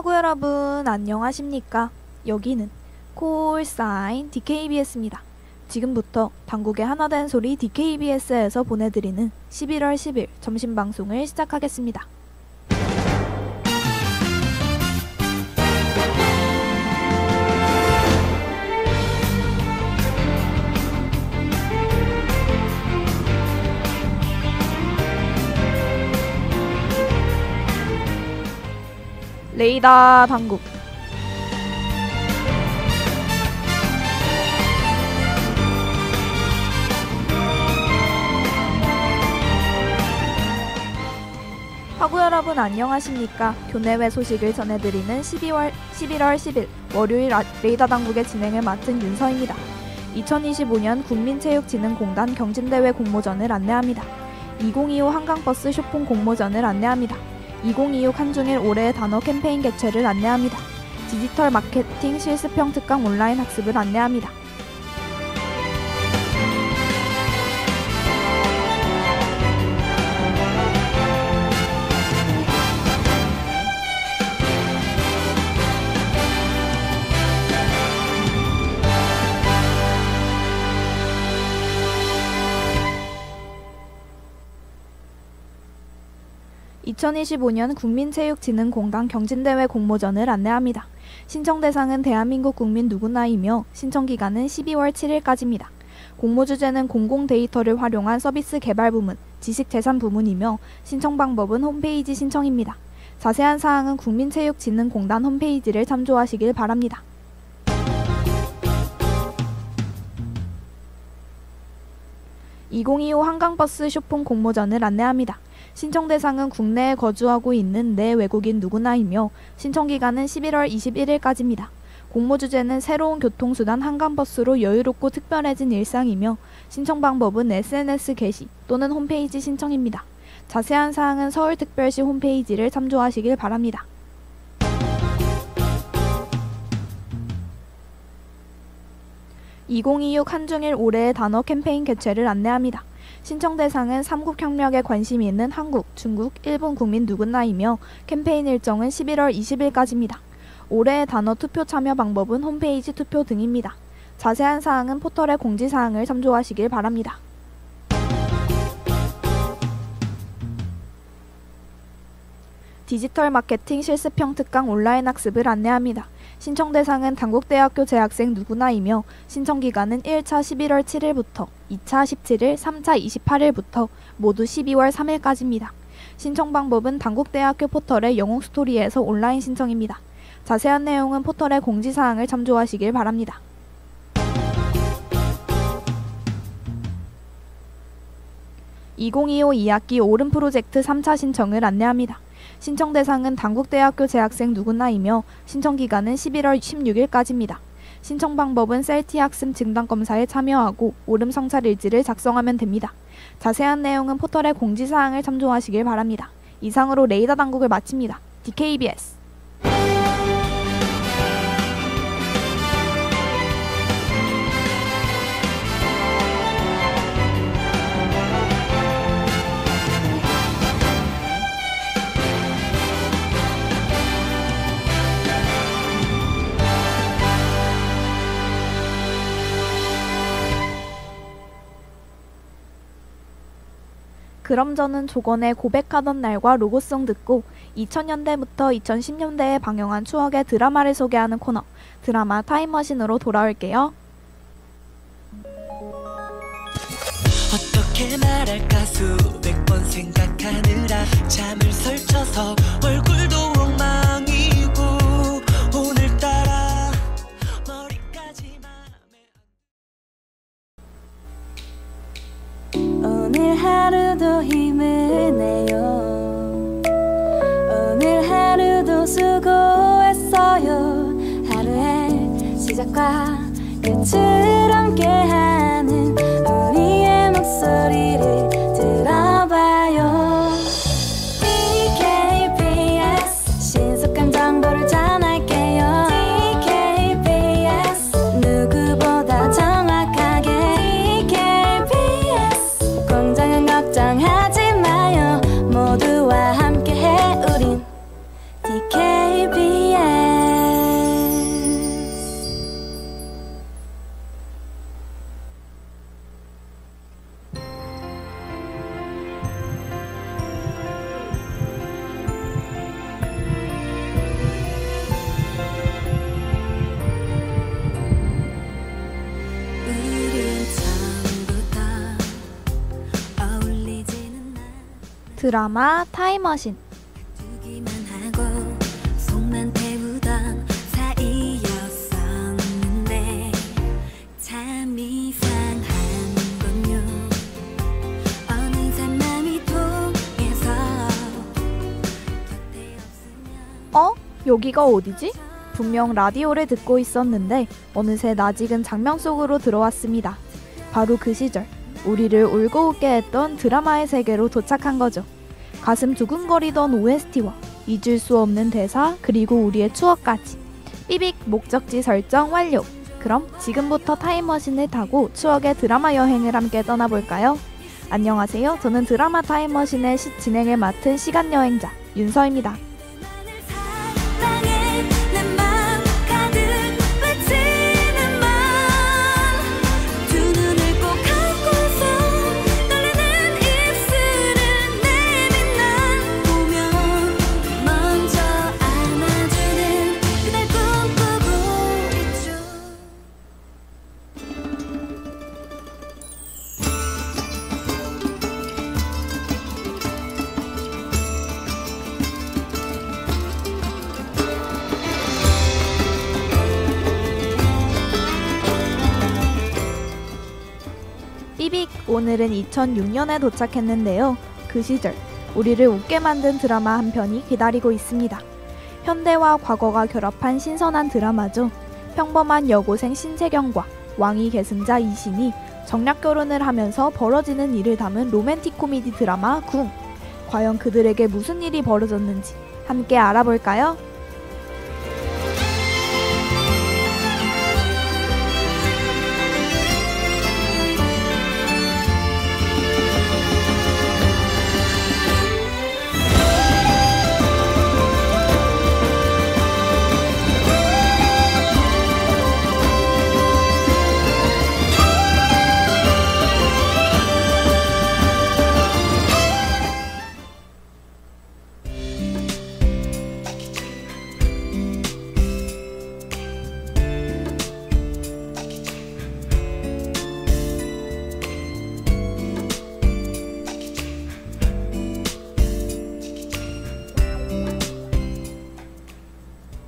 파구 여러분 안녕하십니까? 여기는 콜사인 DKBS입니다. 지금부터 당국의 하나된 소리 DKBS에서 보내드리는 11월 10일 점심방송을 시작하겠습니다. 레이더 당국. 파구 여러분 안녕하십니까? 교내외 소식을 전해드리는 11월 10일 월요일 레이더 당국의 진행을 맡은 윤서입니다. 2025년 국민체육진흥공단 경진대회 공모전을 안내합니다. 2025 한강버스 쇼폼 공모전을 안내합니다. 2026 한중일 올해의 단어 캠페인 개최를 안내합니다. 디지털 마케팅 실습형 특강 온라인 학습을 안내합니다. (2025년) 국민체육진흥공단 경진대회 공모전을 안내합니다. 신청 대상은 대한민국 국민 누구나이며 신청 기간은 12월 7일까지입니다. 공모 주제는 공공 데이터를 활용한 서비스 개발 부문, 지식재산 부문이며 신청 방법은 홈페이지 신청입니다. 자세한 사항은 국민체육진흥공단 홈페이지를 참조하시길 바랍니다. (2025) 한강버스 쇼폼 공모전을 안내합니다. 신청 대상은 국내에 거주하고 있는 내 외국인 누구나이며 신청 기간은 11월 21일까지입니다. 공모 주제는 새로운 교통수단 한강버스로 여유롭고 특별해진 일상이며 신청 방법은 SNS 게시 또는 홈페이지 신청입니다. 자세한 사항은 서울특별시 홈페이지를 참조하시길 바랍니다. (2026) 한중일 올해의 단어 캠페인 개최를 안내합니다. 신청 대상은 삼국협력에 관심이 있는 한국, 중국, 일본 국민 누구나이며 캠페인 일정은 11월 20일까지입니다. 올해의 단어 투표 참여 방법은 홈페이지 투표 등입니다. 자세한 사항은 포털의 공지사항을 참조하시길 바랍니다. 디지털 마케팅 실습형 특강 온라인 학습을 안내합니다. 신청 대상은 단국대학교 재학생 누구나이며 신청 기간은 1차 11월 7일부터 2차 17일, 3차 28일부터 모두 12월 3일까지입니다. 신청 방법은 단국대학교 포털의 영웅스토리에서 온라인 신청입니다. 자세한 내용은 포털의 공지사항을 참조하시길 바랍니다. (2025) 2학기 오름 프로젝트 3차 신청을 안내합니다. 신청 대상은 단국대학교 재학생 누구나이며 신청 기간은 11월 16일까지입니다. 신청 방법은 셀티 학습 진단검사에 참여하고 오름 성찰 일지를 작성하면 됩니다. 자세한 내용은 포털의 공지사항을 참조하시길 바랍니다. 이상으로 레이더 당국을 마칩니다. DKBS 그럼 저는 조건의 고백하던 날과 로고송 듣고 2000년대부터 2010년대에 방영한 추억의 드라마를 소개하는 코너 드라마 타임머신으로 돌아올게요. 어떻게 말할까 수백 번 생각하느라 잠을 설쳐서 얼굴도 엉망이고 오늘따라 머리까지 오늘 하루도 힘을 내요. 오늘 하루도 수고했어요. 하루의 시작과 끝을 함께하는 우리의 목소리를 들어봐요. DKBS 신속한 정보를 전할게요. DKBS 누구보다 정확하게 DKBS 공장은 걱정하지 마요. 모두와 함께해 우린 DKBS 드라마 타임머신. 두기만 하고 속만 태우던 사이였었는데 참 이상한건요. 어느새 맘이 통해서 곁에 없으면 여기가 어디지? 분명 라디오를 듣고 있었는데 어느새 낯익은 장면 속으로 들어왔습니다. 바로 그 시절 우리를 울고 웃게 했던 드라마의 세계로 도착한 거죠. 가슴 두근거리던 OST와 잊을 수 없는 대사, 그리고 우리의 추억까지. 삐빅 목적지 설정 완료. 그럼 지금부터 타임머신을 타고 추억의 드라마 여행을 함께 떠나볼까요? 안녕하세요. 저는 드라마 타임머신의 진행을 맡은 시간여행자 윤서입니다. 사랑에 내 맘 가득 외치는 맘 두 눈을 꼭 감고서 떨리는 입술을 내민 난 보면 먼저 안아주는 그날 꿈꾸고 있죠. 삐빅, 오늘은 2006년에 도착했는데요. 그 시절 우리를 웃게 만든 드라마 한 편이 기다리고 있습니다. 현대와 과거가 결합한 신선한 드라마죠. 평범한 여고생 신채경과 왕이 계승자 이신이 정략 결혼을 하면서 벌어지는 일을 담은 로맨틱 코미디 드라마 궁. 과연 그들에게 무슨 일이 벌어졌는지 함께 알아볼까요?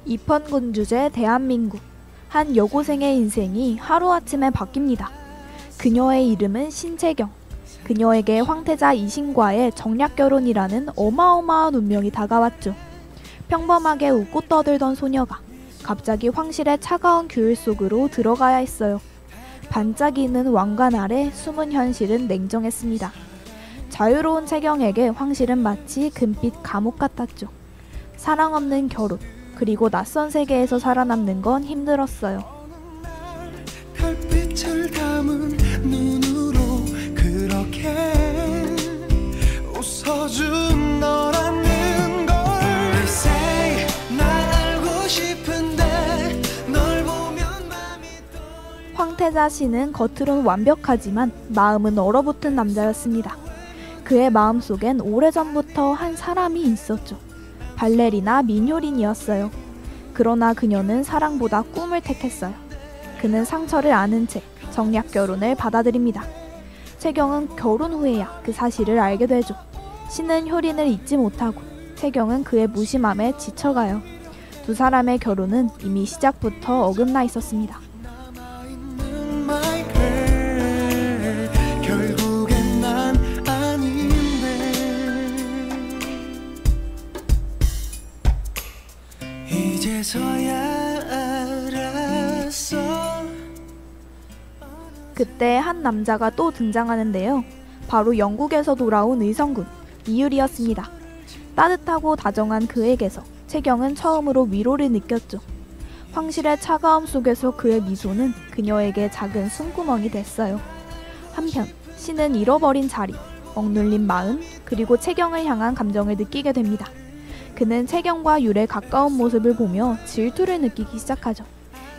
입헌군 주제 대한민국. 한 여고생의 인생이 하루아침에 바뀝니다. 그녀의 이름은 신채경. 그녀에게 황태자 이신과의 정략결혼이라는 어마어마한 운명이 다가왔죠. 평범하게 웃고 떠들던 소녀가 갑자기 황실의 차가운 규율 속으로 들어가야 했어요. 반짝이는 왕관 아래 숨은 현실은 냉정했습니다. 자유로운 채경에게 황실은 마치 금빛 감옥 같았죠. 사랑 없는 결혼, 그리고 낯선 세계에서 살아남는 건 힘들었어요. 별빛을 담은 눈으로 그렇게 웃어준 너라는 걸 They say 날 알고 싶은데 널 보면 맘이 황태자 씨는 겉으론 완벽하지만 마음은 얼어붙은 남자였습니다. 그의 마음속엔 오래전부터 한 사람이 있었죠. 발레리나 민효린이었어요. 그러나 그녀는 사랑보다 꿈을 택했어요. 그는 상처를 아는 채 정략 결혼을 받아들입니다. 채경은 결혼 후에야 그 사실을 알게 되죠. 신은 효린을 잊지 못하고 채경은 그의 무심함에 지쳐가요. 두 사람의 결혼은 이미 시작부터 어긋나 있었습니다. 남아있는 my girl 결국엔 난 아닌데 이제서야 알았어. 그때 한 남자가 또 등장하는데요. 바로 영국에서 돌아온 의성군 이유리였습니다. 따뜻하고 다정한 그에게서 채경은 처음으로 위로를 느꼈죠. 황실의 차가움 속에서 그의 미소는 그녀에게 작은 숨구멍이 됐어요. 한편 신은 잃어버린 자리, 억눌린 마음, 그리고 채경을 향한 감정을 느끼게 됩니다. 그는 채경과 율의 가까운 모습을 보며 질투를 느끼기 시작하죠.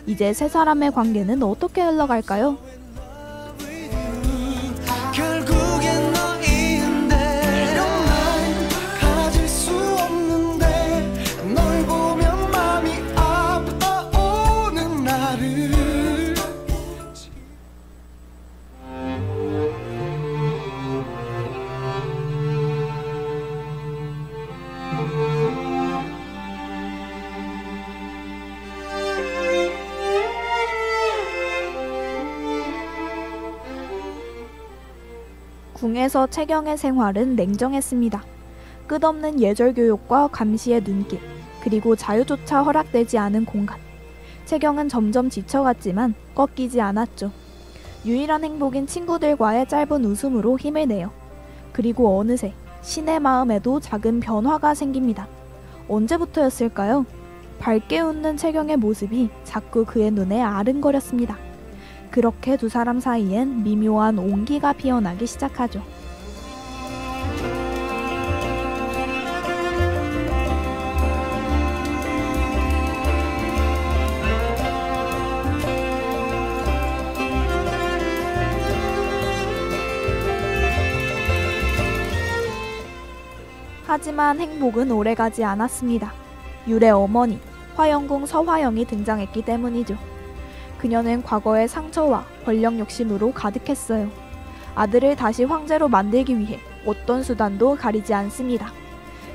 이제 세 사람의 관계는 어떻게 흘러갈까요? 결국엔 너인데 난 가질 수 없는데 널 보면 맘이 아파오는 나를 궁에서 채경의 생활은 냉정했습니다. 끝없는 예절 교육과 감시의 눈길, 그리고 자유조차 허락되지 않은 공간. 채경은 점점 지쳐갔지만 꺾이지 않았죠. 유일한 행복인 친구들과의 짧은 웃음으로 힘을 내요. 그리고 어느새 신의 마음에도 작은 변화가 생깁니다. 언제부터였을까요? 밝게 웃는 채경의 모습이 자꾸 그의 눈에 아른거렸습니다. 그렇게 두 사람 사이엔 미묘한 온기가 피어나기 시작하죠. 하지만 행복은 오래가지 않았습니다. 율의 어머니, 화영궁 서화영이 등장했기 때문이죠. 그녀는 과거의 상처와 권력 욕심으로 가득했어요. 아들을 다시 황제로 만들기 위해 어떤 수단도 가리지 않습니다.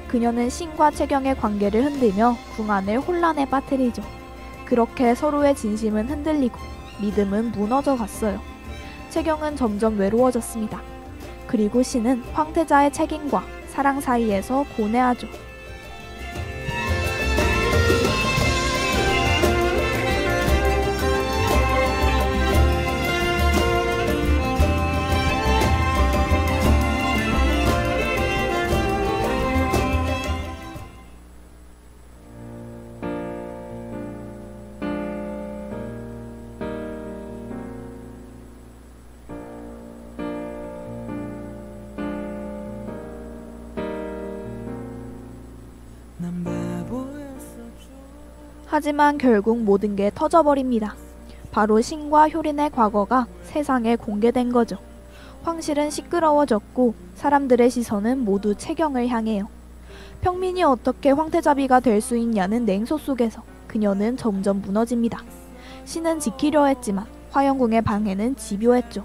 그녀는 신과 채경의 관계를 흔들며 궁 안을 혼란에 빠뜨리죠. 그렇게 서로의 진심은 흔들리고 믿음은 무너져 갔어요. 채경은 점점 외로워졌습니다. 그리고 신은 황태자의 책임과 사랑 사이에서 고뇌하죠. 하지만 결국 모든 게 터져버립니다. 바로 신과 효린의 과거가 세상에 공개된 거죠. 황실은 시끄러워졌고 사람들의 시선은 모두 채경을 향해요. 평민이 어떻게 황태자비가 될 수 있냐는 냉소 속에서 그녀는 점점 무너집니다. 신은 지키려 했지만 화영궁의 방해는 집요했죠.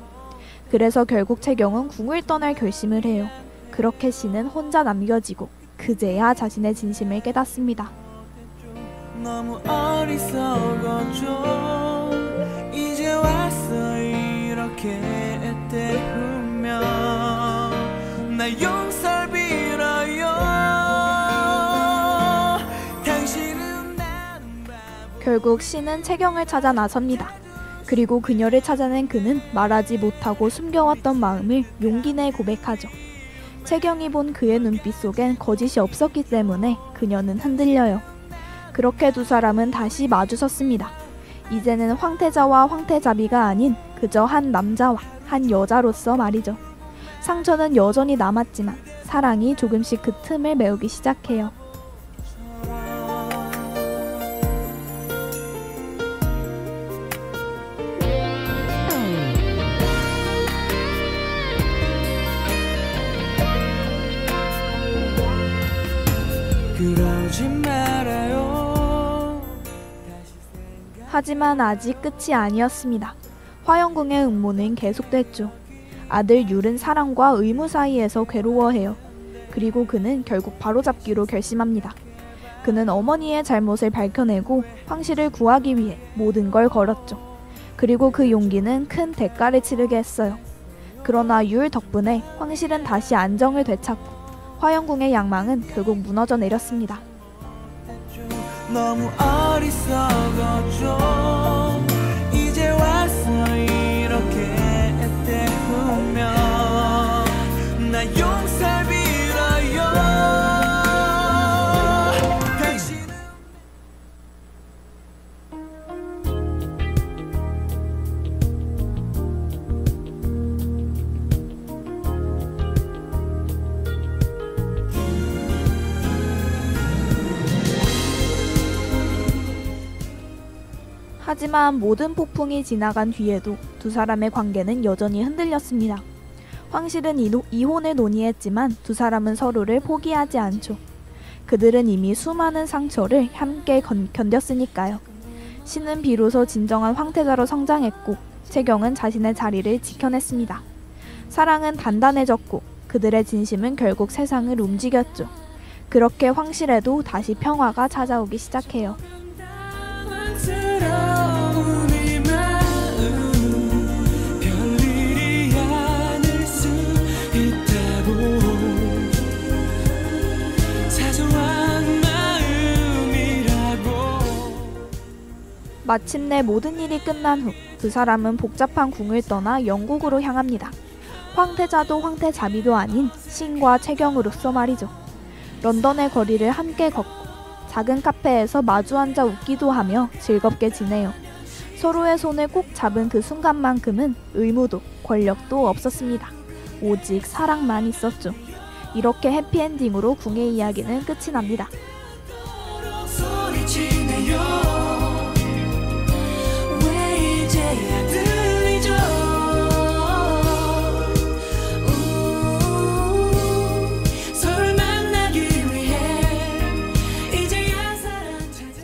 그래서 결국 채경은 궁을 떠날 결심을 해요. 그렇게 신은 혼자 남겨지고 그제야 자신의 진심을 깨닫습니다. 너무 어리석어져 이제 와서 이렇게 때우며 나 용서를 빌어요. 당신은 나는 결국 신은 채경을 찾아 나섭니다. 그리고 그녀를 찾아낸 그는 말하지 못하고 숨겨왔던 마음을 용기 내 고백하죠. 채경이 본 그의 눈빛 속엔 거짓이 없었기 때문에 그녀는 흔들려요. 그렇게 두 사람은 다시 마주섰습니다. 이제는 황태자와 황태자비가 아닌 그저 한 남자와 한 여자로서 말이죠. 상처는 여전히 남았지만 사랑이 조금씩 그 틈을 메우기 시작해요. 그러지 말아요. 하지만 아직 끝이 아니었습니다. 화영궁의 음모는 계속됐죠. 아들 율은 사랑과 의무 사이에서 괴로워해요. 그리고 그는 결국 바로잡기로 결심합니다. 그는 어머니의 잘못을 밝혀내고 황실을 구하기 위해 모든 걸 걸었죠. 그리고 그 용기는 큰 대가를 치르게 했어요. 그러나 율 덕분에 황실은 다시 안정을 되찾고 화영궁의 양망은 결국 무너져 내렸습니다. 너무 어리석어져 이제 와서 이렇게 때우며 나 용서를 빌어요. 당신은 하지만 모든 폭풍이 지나간 뒤에도 두 사람의 관계는 여전히 흔들렸습니다. 황실은 이혼을 논의했지만 두 사람은 서로를 포기하지 않죠. 그들은 이미 수많은 상처를 함께 견뎠으니까요. 신은 비로소 진정한 황태자로 성장했고 채경은 자신의 자리를 지켜냈습니다. 사랑은 단단해졌고 그들의 진심은 결국 세상을 움직였죠. 그렇게 황실에도 다시 평화가 찾아오기 시작해요. 사랑스러운 이 마음 별일이 아닐 수 마침내 모든 일이 끝난 후 두 사람은 복잡한 궁을 떠나 영국으로 향합니다. 황태자도 황태자비도 아닌 신과 채경으로서 말이죠. 런던의 거리를 함께 걷고 작은 카페에서 마주 앉아 웃기도 하며 즐겁게 지내요. 서로의 손을 꼭 잡은 그 순간만큼은 의무도 권력도 없었습니다. 오직 사랑만 있었죠. 이렇게 해피엔딩으로 궁의 이야기는 끝이 납니다. 소리치네요. 왜 이제야 들리죠? 서로를 만나기 위해 이제야 사랑 찾아.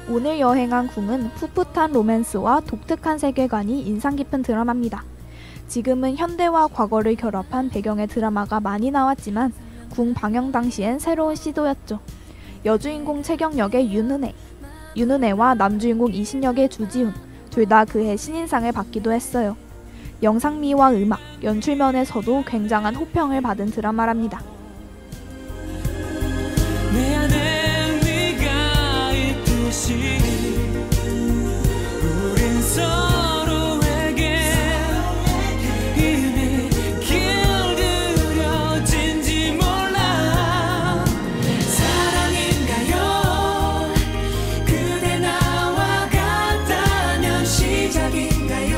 오늘 여행한 궁은 풋풋한 로맨스와 독특한 세계관이 인상 깊은 드라마입니다. 지금은 현대와 과거를 결합한 배경의 드라마가 많이 나왔지만 궁 방영 당시엔 새로운 시도였죠. 여주인공 채경 역의 윤은혜와 남주인공 이신 역의 주지훈, 둘 다 그해 신인상을 받기도 했어요. 영상미와 음악, 연출면에서도 굉장한 호평을 받은 드라마랍니다. 내 안에 네가 있듯이 우린 서로에게 이미 길들여진지 몰라. 사랑인가요? 그대 나와 같다면 시작인가요?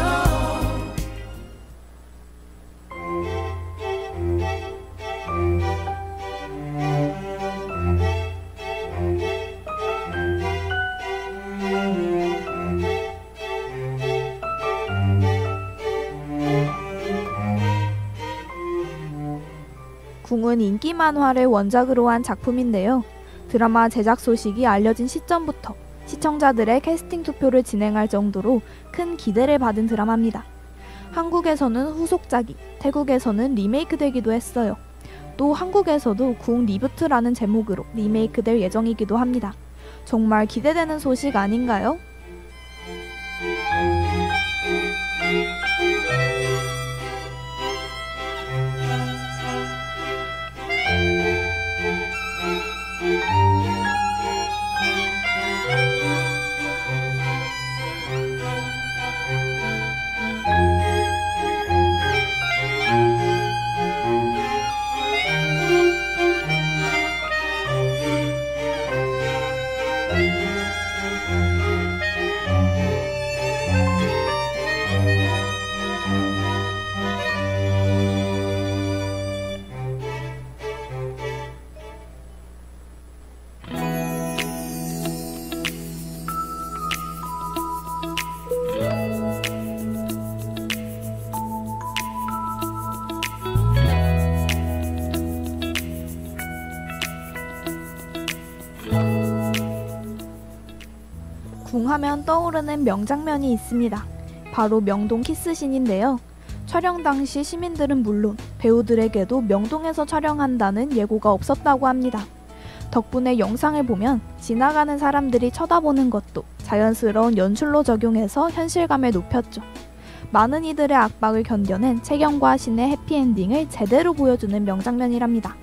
궁은 인기 만화를 원작으로 한 작품인데요. 드라마 제작 소식이 알려진 시점부터 시청자들의 캐스팅 투표를 진행할 정도로 큰 기대를 받은 드라마입니다. 한국에서는 후속작이, 태국에서는 리메이크되기도 했어요. 또 한국에서도 궁 리부트라는 제목으로 리메이크될 예정이기도 합니다. 정말 기대되는 소식 아닌가요? 궁하면 떠오르는 명장면이 있습니다. 바로 명동 키스신인데요. 촬영 당시 시민들은 물론 배우들에게도 명동에서 촬영한다는 예고가 없었다고 합니다. 덕분에 영상을 보면 지나가는 사람들이 쳐다보는 것도 자연스러운 연출로 적용해서 현실감을 높였죠. 많은 이들의 압박을 견뎌낸 채경과 신의 해피엔딩을 제대로 보여주는 명장면이랍니다.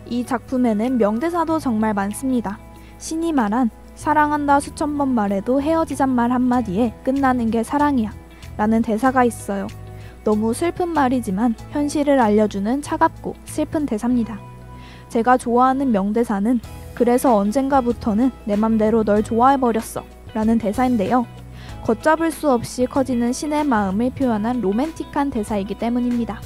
이 작품에는 명대사도 정말 많습니다. 신이 말한 사랑한다 수천 번 말해도 헤어지잔 말 한마디에 끝나는 게 사랑이야 라는 대사가 있어요. 너무 슬픈 말이지만 현실을 알려주는 차갑고 슬픈 대사입니다. 제가 좋아하는 명대사는 그래서 언젠가부터는 내 맘대로 널 좋아해버렸어 라는 대사인데요. 걷잡을 수 없이 커지는 신의 마음을 표현한 로맨틱한 대사이기 때문입니다.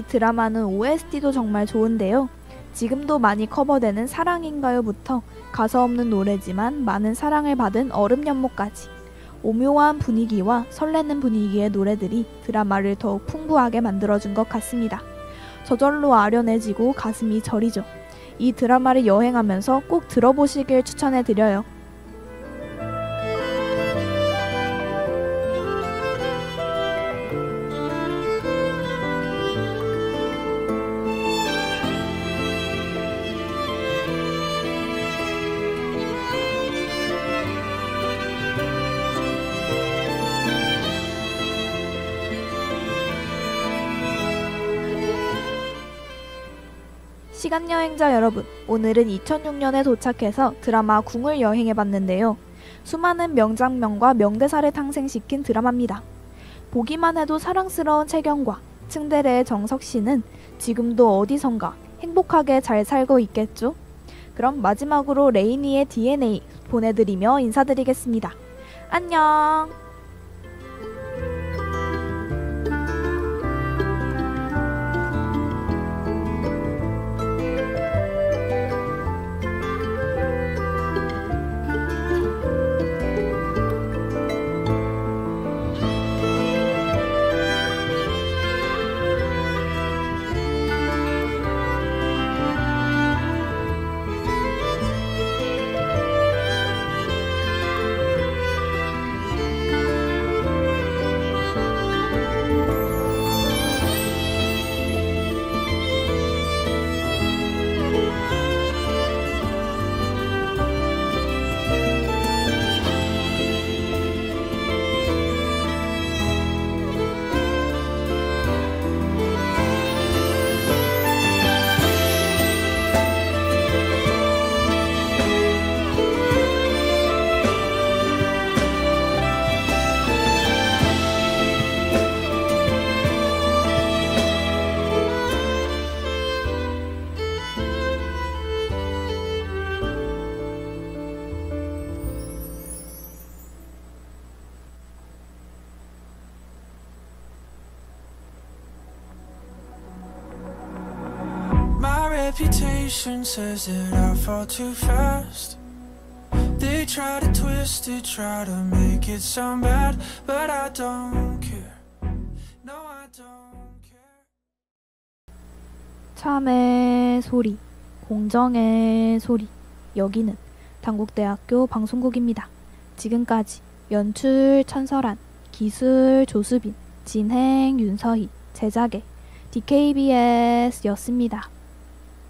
이 드라마는 OST도 정말 좋은데요. 지금도 많이 커버되는 사랑인가요부터 가사 없는 노래지만 많은 사랑을 받은 얼음연못까지 오묘한 분위기와 설레는 분위기의 노래들이 드라마를 더욱 풍부하게 만들어준 것 같습니다. 저절로 아련해지고 가슴이 저리죠. 이 드라마를 여행하면서 꼭 들어보시길 추천해드려요. 시간여행자 여러분, 오늘은 2006년에 도착해서 드라마 궁을 여행해봤는데요. 수많은 명장면과 명대사를 탄생시킨 드라마입니다. 보기만 해도 사랑스러운 채경과 츤데레의 정석씨는 지금도 어디선가 행복하게 잘 살고 있겠죠? 그럼 마지막으로 레이니의 DNA 보내드리며 인사드리겠습니다. 안녕! Reputation says that I fall too fast. They try to twist it, try to make it sound bad, but I don't care. No, I don't care. 참의 소리, 공정의 소리. 여기는 당국대학교 방송국입니다. 지금까지 연출 천설한, 기술 조수빈, 진행 윤서희, 제작의 DKBS였습니다.